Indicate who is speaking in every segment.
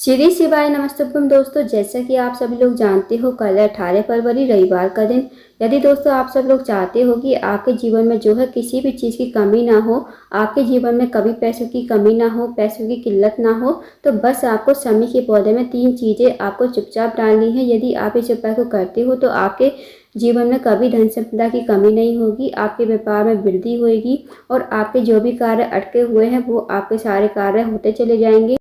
Speaker 1: श्री शिवाय नमस्तुभ्यम दोस्तों, जैसा कि आप सभी लोग जानते हो कल है 18 फरवरी रविवार का दिन। यदि दोस्तों आप सब लोग चाहते हो कि आपके जीवन में जो है किसी भी चीज़ की कमी ना हो, आपके जीवन में कभी पैसों की कमी ना हो, पैसों की किल्लत ना हो, तो बस आपको शमी के पौधे में 3 चीज़ें आपको चुपचाप डालनी है। यदि आप इस उपाय को करते हो तो आपके जीवन में कभी धन संपदा की कमी नहीं होगी, आपके व्यापार में वृद्धि होगी और आपके जो भी कार्य अटके हुए हैं वो आपके सारे कार्य होते चले जाएंगे।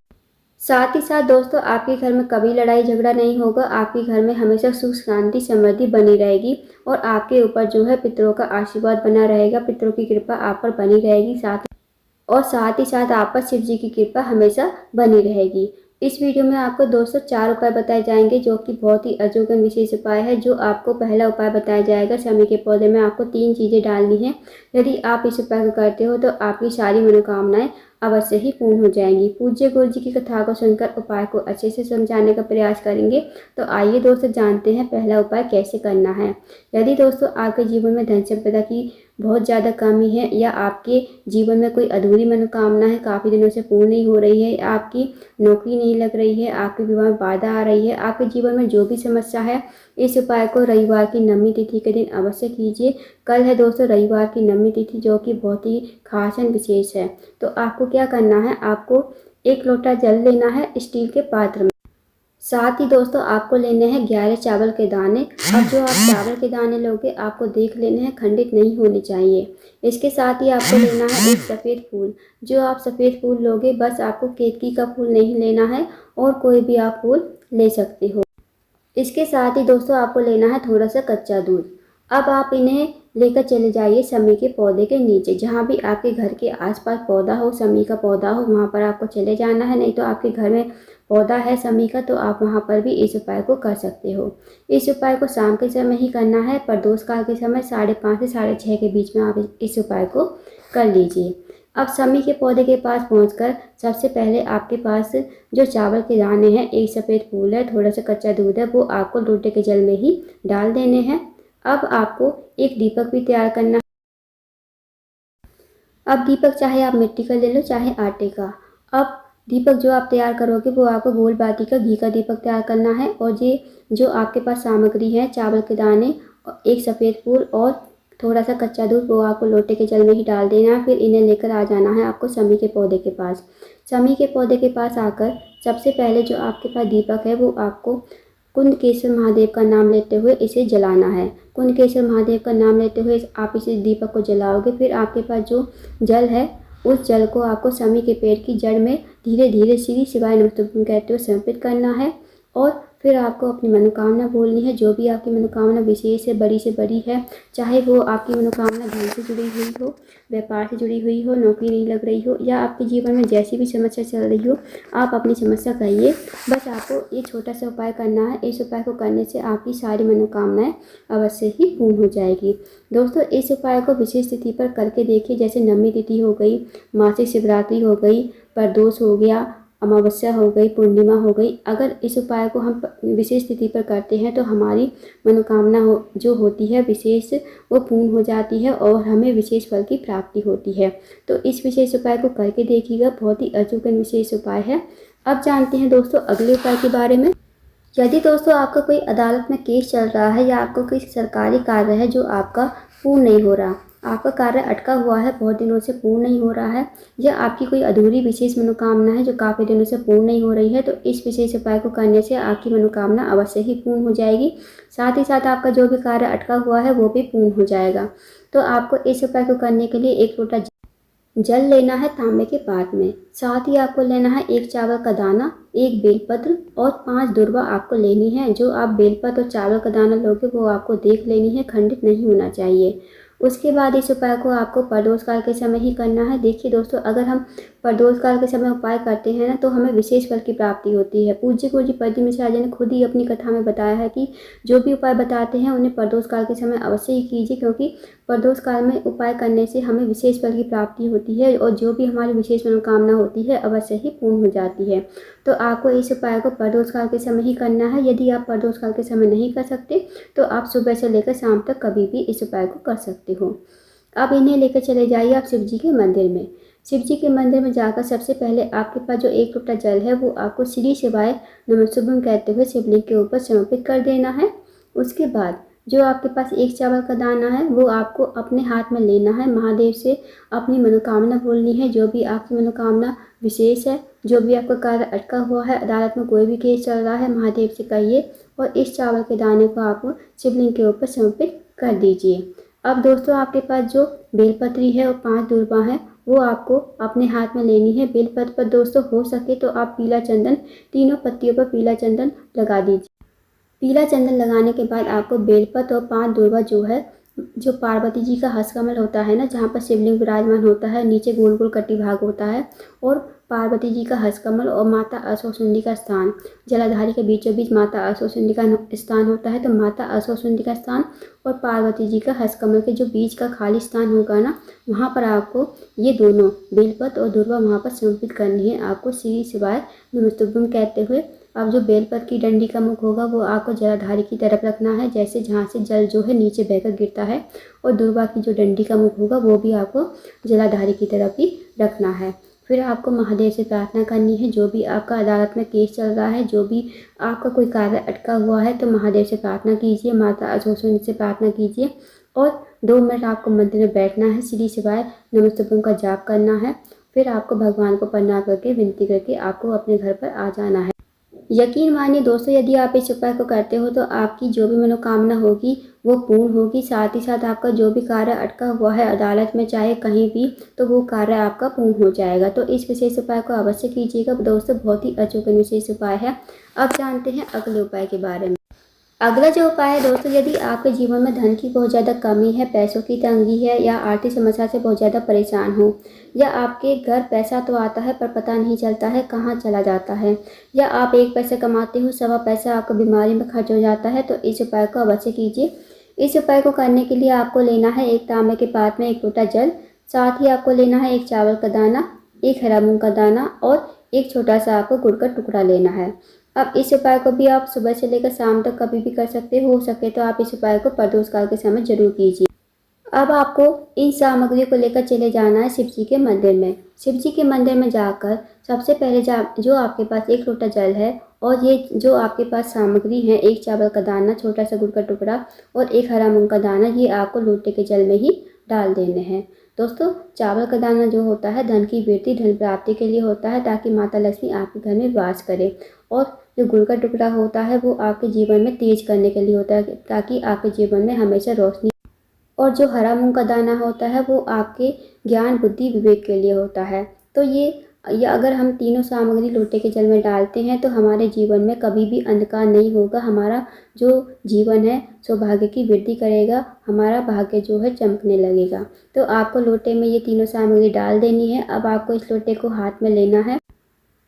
Speaker 1: साथ ही साथ दोस्तों आपके घर में कभी लड़ाई झगड़ा नहीं होगा, आपके घर में हमेशा सुख शांति समृद्धि बनी रहेगी और आपके ऊपर जो है पितरों का आशीर्वाद बना रहेगा, पितरों की कृपा आप पर बनी रहेगी। साथ ही साथ आप पर शिव जी की कृपा हमेशा बनी रहेगी। इस वीडियो में आपको दोस्तों 4 उपाय बताए जाएंगे जो कि बहुत ही अजोग विशेष उपाय है। जो आपको पहला उपाय बताया जाएगा, शमी के पौधे में आपको 3 चीज़ें डालनी है। यदि आप इस उपाय को करते हो तो आपकी सारी मनोकामनाएं अवश्य ही पूर्ण हो जाएंगी। पूज्य गुरु जी की कथा को सुनकर उपाय को अच्छे से समझाने का प्रयास करेंगे। तो आइए दोस्तों जानते हैं पहला उपाय कैसे करना है। यदि दोस्तों आपके जीवन में धन संपदा की बहुत ज़्यादा कमी है या आपके जीवन में कोई अधूरी मनोकामना है, काफ़ी दिनों से पूर्ण नहीं हो रही है, आपकी नौकरी नहीं लग रही है, आपके विवाह में बाधा आ रही है, आपके जीवन में जो भी समस्या है, इस उपाय को रविवार की नवमी तिथि के दिन अवश्य कीजिए। कल है दोस्तों रविवार की नवमी तिथि जो कि बहुत ही खास एंड विशेष है। तो आपको क्या करना है, आपको 1 लोटा जल लेना है स्टील के पात्र में। साथ ही दोस्तों आपको लेने हैं 11 चावल के दाने। अब जो आप चावल के दाने लोगे आपको देख लेने हैं, खंडित नहीं होने चाहिए। इसके साथ ही आपको लेना है एक सफ़ेद फूल। जो आप सफ़ेद फूल लोगे, बस आपको केतकी का फूल नहीं लेना है और कोई भी आप फूल ले सकते हो। इसके साथ ही दोस्तों आपको लेना है थोड़ा सा कच्चा दूध। अब आप इन्हें लेकर चले जाइए शमी के पौधे के नीचे। जहाँ भी आपके घर के आसपास पौधा हो, शमी का पौधा हो, वहाँ पर आपको चले जाना है। नहीं तो आपके घर में पौधा है शमी का तो आप वहाँ पर भी इस उपाय को कर सकते हो। इस उपाय को शाम के समय ही करना है, प्रदोष काल के समय 5:30 से 6:30 के बीच में आप इस उपाय को कर लीजिए। अब शमी के पौधे के पास पहुंचकर सबसे पहले आपके पास जो चावल के दाने हैं, एक सफ़ेद फूल है, थोड़ा सा कच्चा दूध है, वो आपको लोटे के जल में ही डाल देने हैं। अब आपको एक दीपक भी तैयार करना है। अब दीपक चाहे आप मिट्टी का ले लो चाहे आटे का। अब दीपक जो आप तैयार करोगे वो आपको गोल बाती का घी का दीपक तैयार करना है। और ये जो आपके पास सामग्री है, चावल के दाने, एक सफ़ेद फूल और थोड़ा सा कच्चा दूध, वो आपको लोटे के जल में ही डाल देना है। फिर इन्हें लेकर आ जाना है आपको शमी के पौधे के पास। शमी के पौधे के पास आकर सबसे पहले जो आपके पास दीपक है वो आपको कुंदकेश्वर महादेव का नाम लेते हुए इसे जलाना है। कुंदकेश्वर महादेव का नाम लेते हुए आप इसे दीपक को जलाओगे। फिर आपके पास जो जल है उस जल को आपको शमी के पेड़ की जड़ में धीरे धीरे श्री शिवाय नमस्तुभ्यम कहते हुए समर्पित करना है। और फिर आपको अपनी मनोकामना बोलनी है। जो भी आपकी मनोकामना विशेष है, बड़ी से बड़ी है, चाहे वो आपकी मनोकामना धन से जुड़ी हुई हो, व्यापार से जुड़ी हुई हो, नौकरी नहीं लग रही हो, या आपके जीवन में जैसी भी समस्या चल रही हो, आप अपनी समस्या कहिए। बस आपको ये छोटा सा उपाय करना है। इस उपाय को करने से आपकी सारी मनोकामनाएं अवश्य ही पूर्ण हो जाएगी। दोस्तों इस उपाय को विशेष तिथि पर करके देखिए, जैसे नवमी तिथि हो गई, मासिक शिवरात्रि हो गई, प्रदोष हो गया, अमावस्या हो गई, पूर्णिमा हो गई। अगर इस उपाय को हम विशेष तिथि पर करते हैं तो हमारी मनोकामना जो होती है विशेष, वो पूर्ण हो जाती है और हमें विशेष फल की प्राप्ति होती है। तो इस विशेष उपाय को करके देखिएगा, बहुत ही अचूक विशेष उपाय है। अब जानते हैं दोस्तों अगले उपाय के बारे में। यदि दोस्तों आपका कोई अदालत में केस चल रहा है या आपको कोई सरकारी कार्य है जो आपका पूर्ण नहीं हो रहा, आपका कार्य अटका हुआ है, बहुत दिनों से पूर्ण नहीं हो रहा है, या आपकी कोई अधूरी विशेष मनोकामना है जो काफ़ी दिनों से पूर्ण नहीं हो रही है, तो इस विशेष उपाय को करने से आपकी मनोकामना अवश्य ही पूर्ण हो जाएगी। साथ ही साथ आपका जो भी कार्य अटका हुआ है वो भी पूर्ण हो जाएगा। तो आपको इस उपाय को करने के लिए 1 लोटा जल लेना है तांबे के पात्र में। साथ ही आपको लेना है 1 चावल का दाना, 1 बेलपत्र और 5 दुर्वा आपको लेनी है। जो आप बेलपत्र और चावल का दाना लोगे वो आपको देख लेनी है, खंडित नहीं होना चाहिए। उसके बाद इस उपाय को आपको प्रदोष काल के समय ही करना है। देखिए दोस्तों, अगर हम प्रदोष काल के समय उपाय करते हैं ना तो हमें विशेष फल की प्राप्ति होती है। पूज्य गुरु जी पद्म मिश्रा जी ने खुद ही अपनी कथा में बताया है कि जो भी उपाय बताते हैं उन्हें प्रदोष काल के समय अवश्य ही कीजिए, क्योंकि प्रदोष काल में उपाय करने से हमें विशेष फल की प्राप्ति होती है और जो भी हमारी विशेष मनोकामना होती है अवश्य ही पूर्ण हो जाती है। तो आपको इस उपाय को प्रदोष काल के समय ही करना है। यदि आप प्रदोष काल के समय नहीं कर सकते तो आप सुबह से लेकर शाम तक कभी भी इस उपाय को कर सकते हो। अब इन्हें लेकर चले जाइए आप शिव जी के मंदिर में। शिव जी के मंदिर में जाकर सबसे पहले आपके पास जो एक लोटा जल है वो आपको श्री शिवाय नमस्तुभ्यम कहते हुए शिवलिंग के ऊपर समर्पित कर देना है। उसके बाद जो आपके पास एक चावल का दाना है वो आपको अपने हाथ में लेना है, महादेव से अपनी मनोकामना बोलनी है। जो भी आपकी मनोकामना विशेष है, जो भी आपका कार्य अटका हुआ है, अदालत में कोई भी केस चल रहा है, महादेव से कहिए और इस चावल के दाने को आप शिवलिंग के ऊपर समर्पित कर दीजिए। अब दोस्तों आपके पास जो बेलपत्री है और 5 दूर्वा है वो आपको अपने हाथ में लेनी है। बेलपत्र पर दोस्तों हो सके तो आप पीला चंदन, तीनों पत्तियों पर पीला चंदन लगा दीजिए। पीला चंदन लगाने के बाद आपको बेलपत्र और 5 दूर्वा जो है, जो पार्वती जी का हस्तकमल होता है ना, जहाँ पर शिवलिंग विराजमान होता है, नीचे गोल गोल कटी भाग होता है और पार्वती जी का हस्तकमल और माता असुरसुंडी का स्थान, जलाधारी के बीचों बीच माता असुरसुंडी का स्थान होता है। तो माता असुरसुंडी का स्थान और पार्वती जी का हस्तकमल के जो बीच का खाली स्थान होगा ना, वहाँ पर आपको ये दोनों बेलपत्र और दूर्वा वहाँ पर समर्पित करनी है आपको श्री शिवाय नमस्तुभ्यम कहते हुए। अब जो बेलपत्र की डंडी का मुख होगा वो आपको जलाधारी की तरफ रखना है, जैसे जहाँ से जल जो है नीचे बहकर गिरता है, और दूर्वा की जो डंडी का मुख होगा वो भी आपको जलाधारी की तरफ ही रखना है। फिर आपको महादेव से प्रार्थना करनी है, जो भी आपका अदालत में केस चल रहा है, जो भी आपका कोई कार्य अटका हुआ है, तो महादेव से प्रार्थना कीजिए, माता असुरसुंडी से प्रार्थना कीजिए और 2 मिनट आपको मंदिर में बैठना है, श्री शिवाय नमस्तुभ्यम का जाप करना है। फिर आपको भगवान को प्रणाम करके विनती करके आपको अपने घर पर आ जाना है। यकीन मानिए दोस्तों, यदि आप इस उपाय को करते हो तो आपकी जो भी मनोकामना होगी वो पूर्ण होगी। साथ ही साथ आपका जो भी कार्य अटका हुआ है अदालत में, चाहे कहीं भी, तो वो कार्य आपका पूर्ण हो जाएगा। तो इस विशेष उपाय को अवश्य कीजिएगा दोस्तों, बहुत ही अचूक विशेष उपाय है। अब जानते हैं अगले उपाय के बारे में। अगला जो उपाय है दोस्तों, यदि आपके जीवन में धन की बहुत ज़्यादा कमी है, पैसों की तंगी है, या आर्थिक समस्या से बहुत ज़्यादा परेशान हो, या आपके घर पैसा तो आता है पर पता नहीं चलता है कहाँ चला जाता है, या आप 1 पैसे कमाते हो 1.25 पैसा आपको बीमारी में खर्च हो जाता है, तो इस उपाय को अवश्य कीजिए। इस उपाय को करने के लिए आपको लेना है एक तांबे के पात्र में 1 लोटा जल, साथ ही आपको लेना है 1 चावल का दाना, 1 हरा मूंग का दाना और 1 छोटा सा आपको गुड़ का टुकड़ा लेना है। अब इस उपाय को भी आप सुबह से लेकर शाम तक कभी भी कर सकते हो सके तो आप इस उपाय को प्रदोष काल के समय जरूर कीजिए। अब आपको इन सामग्रियों को लेकर चले जाना है शिव जी के मंदिर में। शिव जी के मंदिर में जाकर सबसे पहले जो आपके पास 1 लोटा जल है और ये जो आपके पास सामग्री है, 1 चावल का दाना, छोटा सा गुड़ का टुकड़ा और 1 हरा मूंग का दाना, ये आपको लोटे के जल में ही डाल देने हैं। दोस्तों चावल का दाना जो होता है धन की वृद्धि, धन प्राप्ति के लिए होता है, ताकि माता लक्ष्मी आपके घर में वास करे। और जो गुड़ का टुकड़ा होता है वो आपके जीवन में तेज करने के लिए होता है, ताकि आपके जीवन में हमेशा रोशनी। और जो हरा मूंग का दाना होता है वो आपके ज्ञान, बुद्धि, विवेक के लिए होता है। तो ये अगर हम तीनों सामग्री लोटे के जल में डालते हैं तो हमारे जीवन में कभी भी अंधकार नहीं होगा। हमारा जो जीवन है सौभाग्य की वृद्धि करेगा, हमारा भाग्य जो है चमकने लगेगा। तो आपको लोटे में ये तीनों सामग्री डाल देनी है। अब आपको इस लोटे को हाथ में लेना है।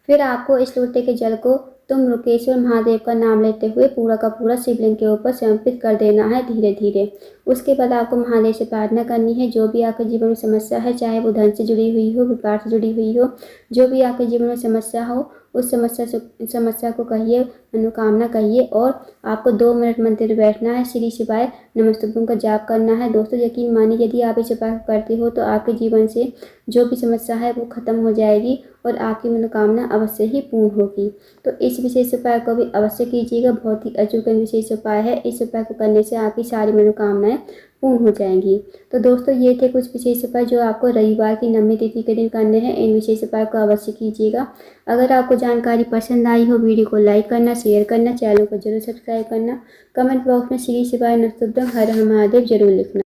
Speaker 1: फिर आपको इस लोटे के जल को तुम रुकेश्वर महादेव का नाम लेते हुए पूरा का पूरा शिवलिंग के ऊपर समर्पित कर देना है धीरे धीरे। उसके बाद आपको महादेव से प्रार्थना करनी है, जो भी आपके जीवन में समस्या है, चाहे वो धन से जुड़ी हुई हो, व्यापार से जुड़ी हुई हो, जो भी आपके जीवन में समस्या हो, उस समस्या को कहिए, मनोकामना कहिए और आपको 2 मिनट मंदिर में बैठना है, श्री शिवाय नमस्तुभ्यम का जाप करना है। दोस्तों यकीन मानिए यदि आप इस उपाय करते हो तो आपके जीवन से जो भी समस्या है वो खत्म हो जाएगी और आपकी मनोकामना अवश्य ही पूर्ण होगी। तो इस विशेष उपाय को भी अवश्य कीजिएगा, बहुत ही अचूक विशेष उपाय है। इस उपाय को करने से आपकी सारी मनोकामनाएं पूर्ण हो जाएंगी। तो दोस्तों ये थे कुछ विशेष उपाय जो आपको रविवार की नवमी तिथि के दिन करने हैं। इन विशेष उपाय को अवश्य कीजिएगा। अगर आपको जानकारी पसंद आई हो, वीडियो को लाइक करना, शेयर करना, चैनल को जरूर सब्सक्राइब करना, कमेंट बॉक्स में श्री शिवाय नमस्तुभ्यम हर हर महादेव जरूर लिखना।